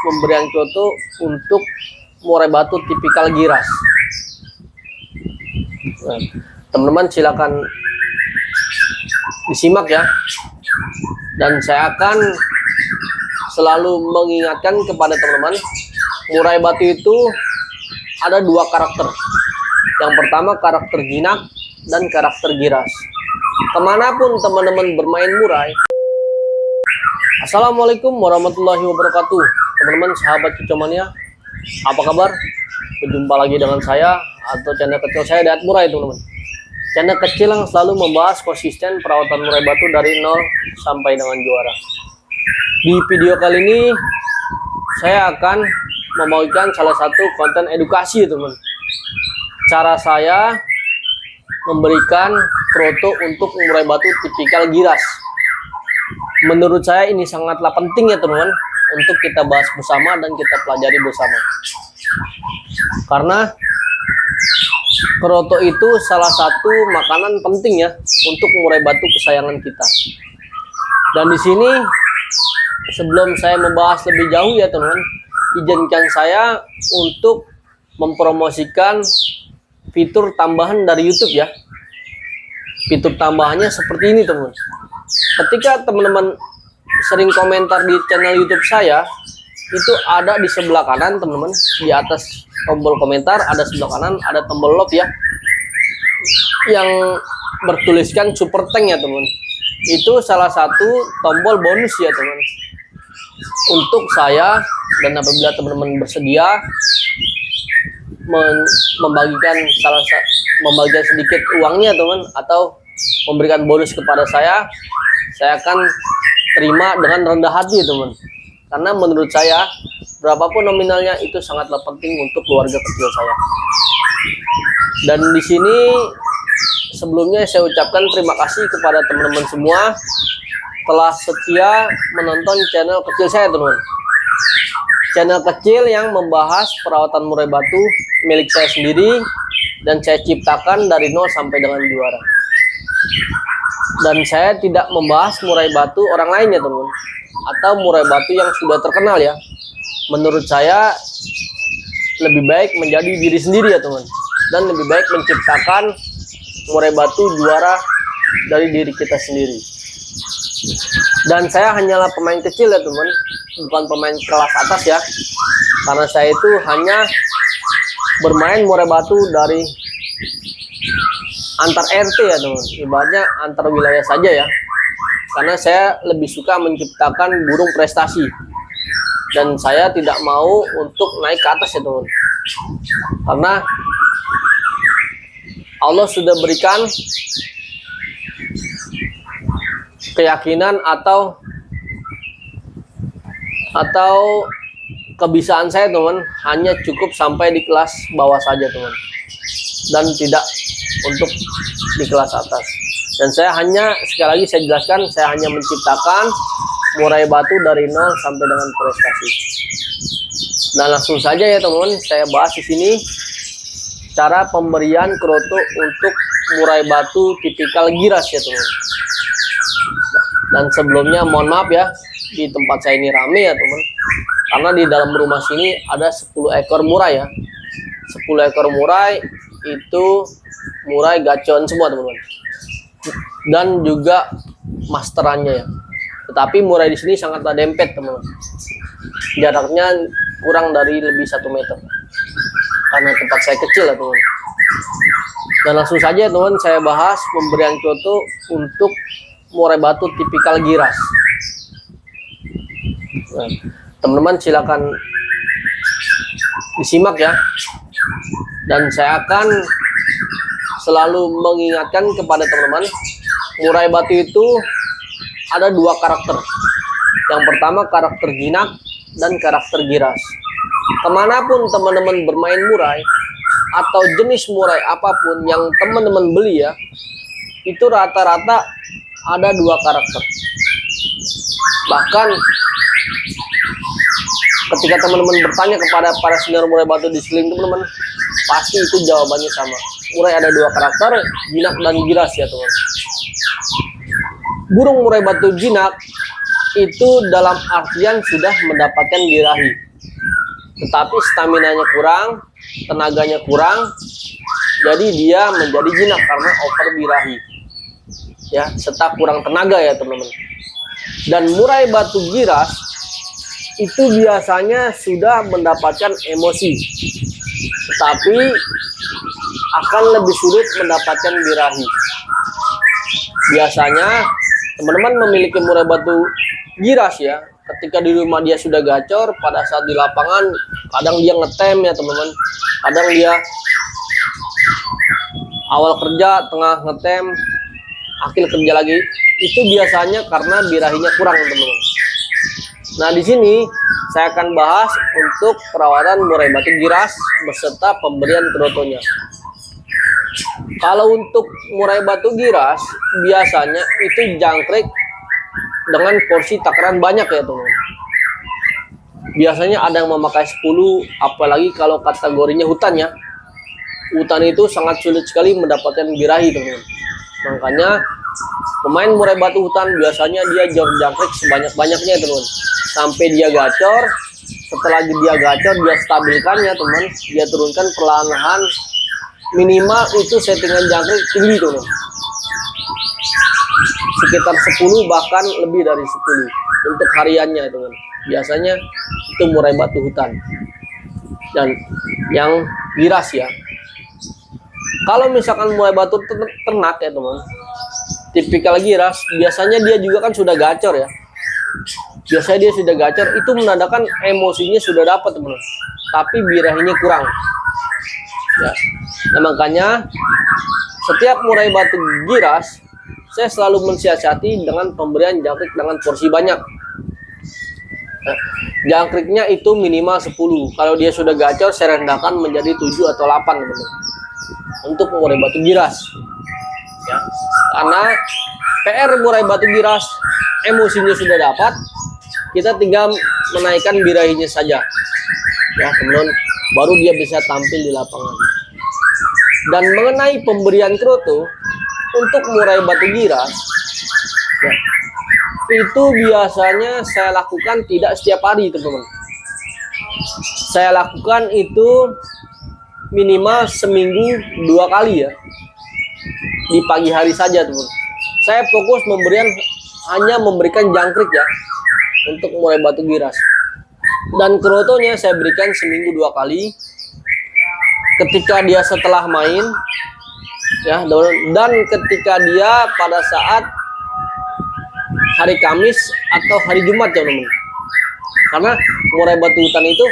pemberian contoh untuk murai batu tipikal giras. Nah, teman-teman silakan disimak ya. Dan saya akan selalu mengingatkan kepada teman-teman, murai batu itu ada dua karakter. Yang pertama karakter jinak dan karakter giras. Kemanapun teman-teman bermain murai. Assalamualaikum warahmatullahi wabarakatuh. Teman-teman sahabat Cucomania, apa kabar? Berjumpa lagi dengan saya atau channel kecil saya Dayat Murai, teman-teman. Channel kecil yang selalu membahas konsisten perawatan murai batu dari nol sampai dengan juara. Di video kali ini saya akan membagikan salah satu konten edukasi, teman. Cara saya memberikan kroto untuk murai batu tipikal giras. Menurut saya ini sangatlah penting ya teman-teman, untuk kita bahas bersama dan kita pelajari bersama. Karena kroto itu salah satu makanan penting ya untuk murai batu kesayangan kita. Dan di sini sebelum saya membahas lebih jauh ya teman-teman, izinkan saya untuk mempromosikan fitur tambahan dari YouTube ya. Fitur tambahannya seperti ini teman-teman. Ketika teman-teman sering komentar di channel YouTube saya, itu ada di sebelah kanan teman-teman, di atas tombol komentar ada sebelah kanan ada tombol love ya, yang bertuliskan super thank ya teman. Itu salah satu tombol bonus ya teman, untuk saya. Dan apabila teman-teman bersedia membagikan sedikit uangnya teman, atau memberikan bonus kepada saya akan terima dengan rendah hati teman. Karena menurut saya berapapun nominalnya itu sangatlah penting untuk keluarga kecil saya. Dan di sini sebelumnya saya ucapkan terima kasih kepada teman-teman semua telah setia menonton channel kecil saya teman. Channel kecil yang membahas perawatan murai batu milik saya sendiri dan saya ciptakan dari nol sampai dengan juara. Dan saya tidak membahas murai batu orang lain ya teman, atau murai batu yang sudah terkenal ya. Menurut saya lebih baik menjadi diri sendiri ya teman, dan lebih baik menciptakan murai batu juara dari diri kita sendiri. Dan saya hanyalah pemain kecil ya teman, bukan pemain kelas atas ya, karena saya itu hanya bermain murai batu dari antar RT ya teman, ibaratnya antar wilayah saja ya. Karena saya lebih suka menciptakan burung prestasi, dan saya tidak mau untuk naik ke atas ya teman. Karena Allah sudah berikan keyakinan atau kebisaan saya teman, hanya cukup sampai di kelas bawah saja teman, dan tidak untuk di kelas atas. Dan saya hanya, sekali lagi saya jelaskan, saya hanya menciptakan murai batu dari nol sampai dengan prestasi. Nah langsung saja ya teman-teman, saya bahas di sini cara pemberian kroto untuk murai batu tipikal giras ya teman. Dan sebelumnya mohon maaf ya, di tempat saya ini rame ya teman, karena di dalam rumah sini ada 10 ekor murai ya. 10 ekor murai itu murai gacon semua teman-teman, dan juga masterannya ya. Tetapi murai di sini sangatlah dempet teman-teman, jaraknya kurang dari lebih 1 meter karena tempat saya kecil ya teman. Dan langsung saja teman, saya bahas pemberian contoh untuk murai batu tipikal giras. Nah, teman-teman silakan disimak ya. Dan saya akan selalu mengingatkan kepada teman-teman, murai batu itu ada dua karakter. Yang pertama karakter jinak dan karakter giras. Kemanapun teman-teman bermain murai atau jenis murai apapun yang teman-teman beli ya, itu rata-rata ada dua karakter. Bahkan ketika teman-teman bertanya kepada para senior murai batu di sekeliling teman-teman, pasti itu jawabannya sama. Murai ada dua karakter, jinak dan giras ya teman. Burung murai batu jinak itu dalam artian sudah mendapatkan birahi. tetapi staminanya kurang, tenaganya kurang, jadi dia menjadi jinak karena over birahi, ya, serta kurang tenaga ya teman-teman. Dan murai batu giras itu biasanya sudah mendapatkan emosi, tetapi akan lebih sulit mendapatkan birahi. Biasanya teman-teman memiliki murai batu giras ya, ketika di rumah dia sudah gacor, pada saat di lapangan kadang dia ngetem ya teman-teman, kadang dia awal kerja, tengah ngetem, akhir kerja lagi. Itu biasanya karena birahinya kurang teman-teman. Nah, di sini saya akan bahas untuk perawatan murai batu giras beserta pemberian kerotonya. Kalau untuk murai batu giras biasanya itu jangkrik dengan porsi takaran banyak ya teman-teman. Biasanya ada yang memakai 10, apalagi kalau kategorinya hutan ya. Hutan itu sangat sulit sekali mendapatkan birahi teman-teman. Makanya pemain murai batu hutan biasanya dia jangkrik sebanyak-banyaknya teman-teman, sampai dia gacor. Setelah dia gacor, dia stabilkan ya teman, dia turunkan perlahan-lahan, minimal itu settingan jangkrik tinggi teman, sekitar 10 bahkan lebih dari 10 untuk hariannya teman. Biasanya itu murai batu hutan dan yang giras ya. Kalau misalkan murai batu ternak ya teman, tipikal giras, biasanya dia juga kan sudah gacor ya. Biasanya dia sudah gacor, itu menandakan emosinya sudah dapat teman, tapi birahinya kurang ya. Nah, makanya setiap murai batu giras saya selalu mensiasati dengan pemberian jangkrik dengan porsi banyak. Nah, jangkriknya itu minimal 10. Kalau dia sudah gacor, saya rendahkan menjadi 7 atau 8 teman-teman untuk murai batu giras ya. Karena PR murai batu giras, emosinya sudah dapat, kita tinggal menaikkan birahinya saja ya teman-teman, baru dia bisa tampil di lapangan. Dan mengenai pemberian keroto untuk murai batu giras ya, itu biasanya saya lakukan tidak setiap hari teman-teman. Saya lakukan itu minimal seminggu 2 kali ya, di pagi hari saja teman. Saya fokus hanya memberikan jangkrik ya untuk murai batu giras, dan kerotonya saya berikan seminggu 2 kali ketika dia setelah main ya, dan ketika dia pada saat hari Kamis atau hari Jumat ya teman. Karena murai batu hutan itu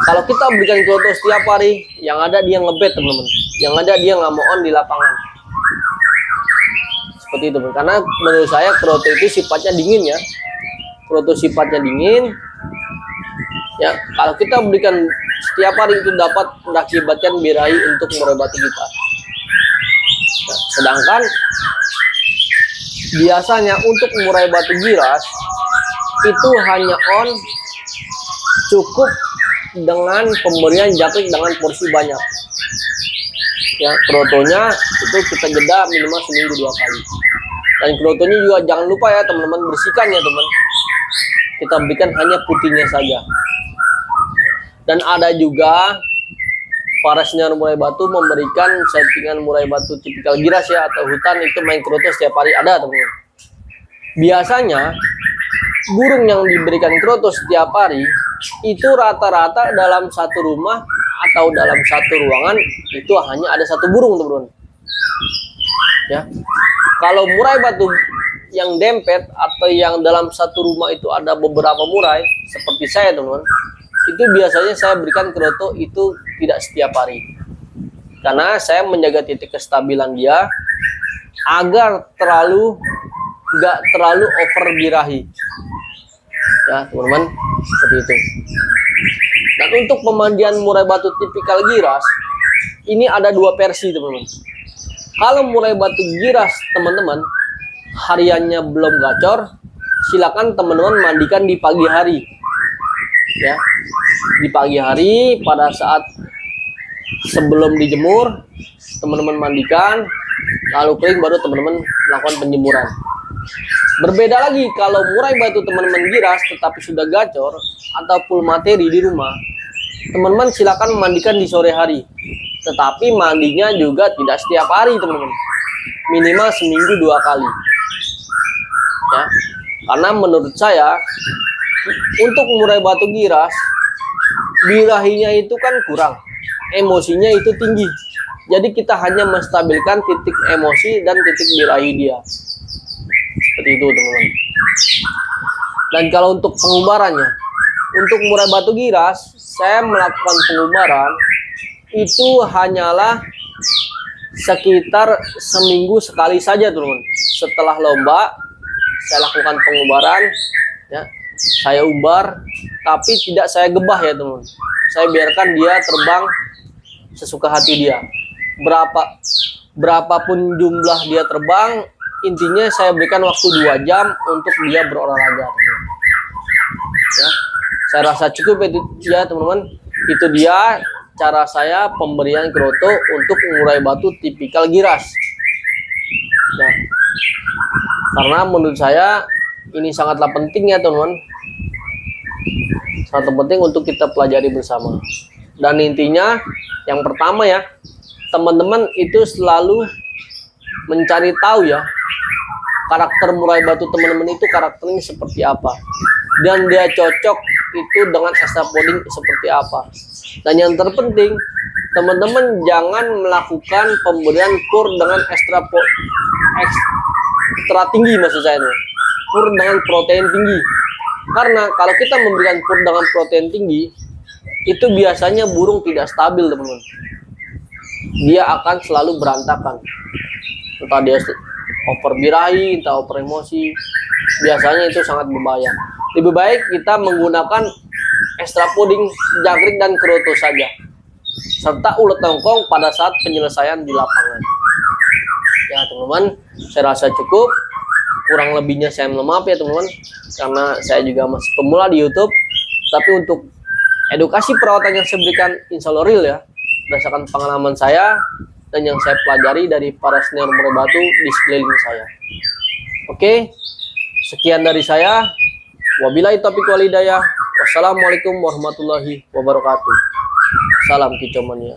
kalau kita berikan keroto setiap hari, yang ada dia ngebet teman-teman, yang ada dia nggak mau on di lapangan seperti itu. Karena menurut saya keroto itu sifatnya dingin ya, keroto sifatnya dingin ya. Kalau kita berikan setiap hari itu dapat mengakibatkan birahi untuk murai batu kita. Nah, sedangkan biasanya untuk murai batu giras itu hanya on cukup dengan pemberian jangkrik dengan porsi banyak ya. Kerotonya itu kita jeda minimal seminggu 2 kali, dan kerotonya juga jangan lupa ya teman-teman, bersihkan ya teman. Kita berikan hanya putihnya saja. Dan ada juga para senior murai batu memberikan settingan murai batu tipikal giras ya atau hutan, itu main keroto setiap hari ada teman-teman. Biasanya burung yang diberikan keroto setiap hari itu rata-rata dalam satu rumah atau dalam satu ruangan itu hanya ada 1 burung teman-teman ya. Kalau murai batu yang dempet atau yang dalam satu rumah itu ada beberapa murai seperti saya teman-teman, itu biasanya saya berikan keroto itu tidak setiap hari, karena saya menjaga titik kestabilan dia agar nggak terlalu over birahi ya teman-teman, seperti itu. Dan untuk pemandian murai batu tipikal giras ini ada 2 versi teman-teman. Kalau murai batu giras teman-teman hariannya belum gacor, silakan teman-teman mandikan di pagi hari ya. Di pagi hari pada saat sebelum dijemur teman-teman mandikan, lalu kering baru teman-teman lakukan penjemuran. Berbeda lagi kalau murai batu teman-teman giras tetapi sudah gacor atau full materi di rumah, teman-teman silakan memandikan di sore hari. Tetapi mandinya juga tidak setiap hari teman-teman, minimal seminggu 2 kali ya. Karena menurut saya untuk murai batu giras, birahinya itu kan kurang, emosinya itu tinggi. Jadi kita hanya menstabilkan titik emosi dan titik birahi dia. Seperti itu teman-teman. Dan kalau untuk pengubarannya, untuk murai batu giras, saya melakukan pengubaran itu hanyalah sekitar seminggu sekali saja teman-teman. Setelah lomba, saya lakukan pengubaran, ya. Saya umbar, tapi tidak saya gebah ya teman-teman. Saya biarkan dia terbang sesuka hati dia. Berapapun jumlah dia terbang, intinya saya berikan waktu 2 jam untuk dia berolahraga teman-teman. Ya, saya rasa cukup itu ya teman-teman. Itu dia cara saya pemberian kroto untuk murai batu tipikal giras ya. Karena menurut saya ini sangatlah penting ya teman-teman, sangat penting untuk kita pelajari bersama. Dan intinya yang pertama ya, teman-teman itu selalu mencari tahu ya karakter murai batu teman-teman itu karakternya seperti apa, dan dia cocok itu dengan extra poding seperti apa. Dan yang terpenting, teman-teman jangan melakukan pemberian pur dengan extra tinggi, maksud saya itu pur dengan protein tinggi. Karena kalau kita memberikan pur dengan protein tinggi, itu biasanya burung tidak stabil teman-teman, dia akan selalu berantakan, entah dia over birahi, entah over emosi. Biasanya itu sangat berbahaya. Lebih baik kita menggunakan extra poding, jangkrik dan kroto saja, serta ulet tongkong pada saat penyelesaian di lapangan. Ya teman-teman, saya rasa cukup. Kurang lebihnya saya mohon maaf ya teman-teman, karena saya juga masih pemula di YouTube. Tapi untuk edukasi perawatan yang saya berikan insya Allah real ya, berdasarkan pengalaman saya dan yang saya pelajari dari para senior murai batu di sekeliling saya. Oke, sekian dari saya. Wabillahi taufiq wal hidayah. Wassalamualaikum warahmatullahi wabarakatuh. Salam kicau mania.